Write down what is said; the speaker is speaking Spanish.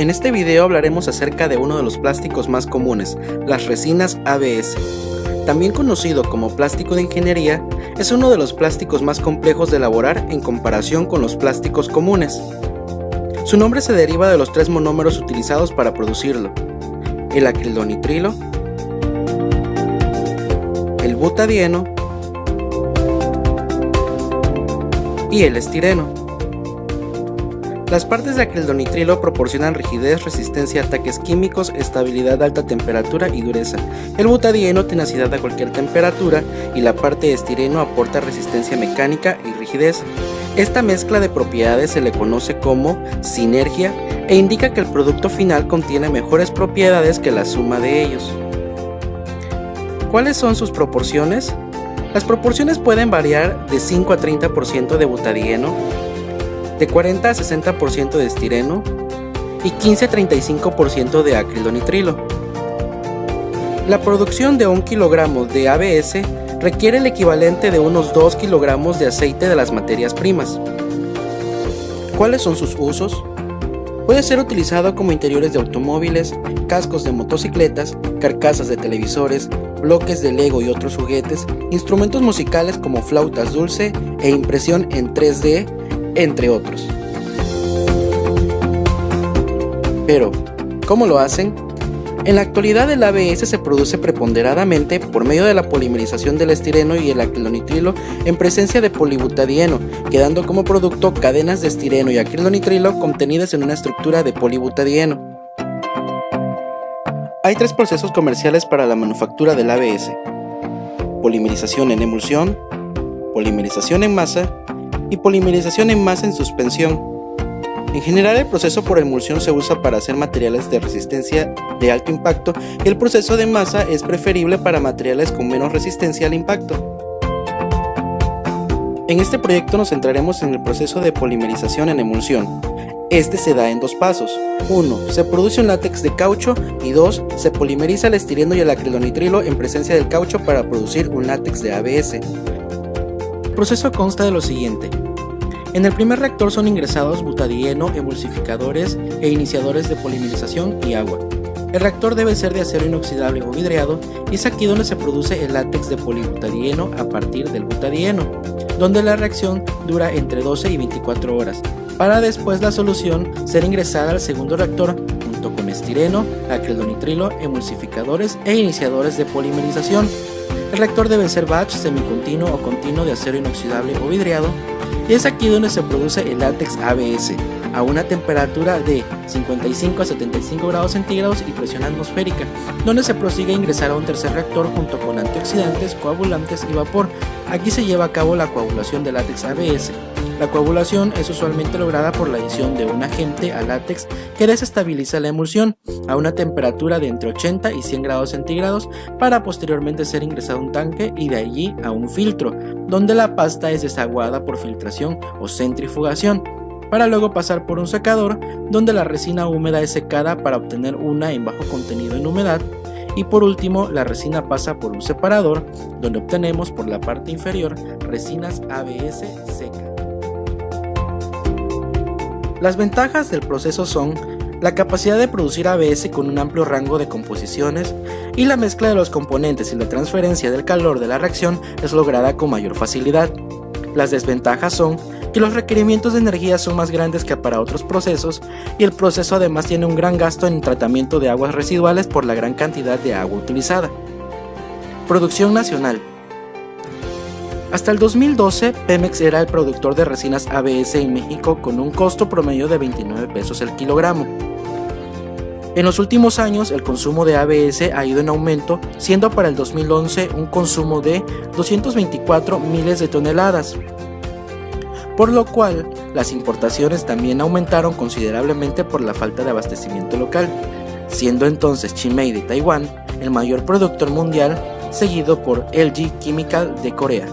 En este video hablaremos acerca de uno de los plásticos más comunes, las resinas ABS. También conocido como plástico de ingeniería, es uno de los plásticos más complejos de elaborar en comparación con los plásticos comunes. Su nombre se deriva de los 3 monómeros utilizados para producirlo: el acrilonitrilo, el butadieno y el estireno. Las partes de acrilonitrilo proporcionan rigidez, resistencia a ataques químicos, estabilidad a alta temperatura y dureza. El butadieno tenacidad a cualquier temperatura y la parte de estireno aporta resistencia mecánica y rigidez. Esta mezcla de propiedades se le conoce como sinergia e indica que el producto final contiene mejores propiedades que la suma de ellos. ¿Cuáles son sus proporciones? Las proporciones pueden variar de 5 a 30% de butadieno, de 40 a 60% de estireno y 15 a 35% de acrilonitrilo. La producción de 1 kilogramo de ABS requiere el equivalente de unos 2 kilogramos de aceite de las materias primas. ¿Cuáles son sus usos? Puede ser utilizado como interiores de automóviles, cascos de motocicletas, carcasas de televisores, bloques de Lego y otros juguetes, instrumentos musicales como flautas dulce e impresión en 3D, entre otros. Pero, ¿cómo lo hacen? En la actualidad el ABS se produce preponderantemente por medio de la polimerización del estireno y el acrilonitrilo en presencia de polibutadieno, quedando como producto cadenas de estireno y acrilonitrilo contenidas en una estructura de polibutadieno. Hay 3 procesos comerciales para la manufactura del ABS: polimerización en emulsión, polimerización en masa y polimerización en masa en suspensión. En general, el proceso por emulsión se usa para hacer materiales de resistencia de alto impacto y el proceso de masa es preferible para materiales con menos resistencia al impacto. En este proyecto nos centraremos en el proceso de polimerización en emulsión. Este se da en 2 pasos. 1. Se produce un látex de caucho y 2. Se polimeriza el estireno y el acrilonitrilo en presencia del caucho para producir un látex de ABS. El proceso consta de lo siguiente. En el primer reactor son ingresados butadieno, emulsificadores e iniciadores de polimerización y agua. El reactor debe ser de acero inoxidable o vidriado y es aquí donde se produce el látex de polibutadieno a partir del butadieno, donde la reacción dura entre 12 y 24 horas, para después la solución ser ingresada al segundo reactor junto con estireno, acrilonitrilo, emulsificadores e iniciadores de polimerización. El reactor debe ser batch, semicontinuo o continuo de acero inoxidable o vidriado, y es aquí donde se produce el látex ABS, a una temperatura de 55 a 75 grados centígrados y presión atmosférica, donde se prosigue a ingresar a un tercer reactor junto con antioxidantes, coagulantes y vapor. Aquí se lleva a cabo la coagulación del látex ABS. La coagulación es usualmente lograda por la adición de un agente al látex que desestabiliza la emulsión a una temperatura de entre 80 y 100 grados centígrados para posteriormente ser ingresado a un tanque y de allí a un filtro, donde la pasta es desaguada por filtración o centrifugación, para luego pasar por un secador donde la resina húmeda es secada para obtener una en bajo contenido en humedad, y por último la resina pasa por un separador donde obtenemos por la parte inferior resinas ABS secas. Las ventajas del proceso son la capacidad de producir ABS con un amplio rango de composiciones y la mezcla de los componentes y la transferencia del calor de la reacción es lograda con mayor facilidad. Las desventajas son que los requerimientos de energía son más grandes que para otros procesos y el proceso además tiene un gran gasto en tratamiento de aguas residuales por la gran cantidad de agua utilizada. Producción nacional. Hasta el 2012, Pemex era el productor de resinas ABS en México con un costo promedio de 29 pesos el kilogramo. En los últimos años, el consumo de ABS ha ido en aumento, siendo para el 2011 un consumo de 224 miles de toneladas, por lo cual las importaciones también aumentaron considerablemente por la falta de abastecimiento local, siendo entonces Chimei de Taiwán el mayor productor mundial, seguido por LG Chemical de Corea.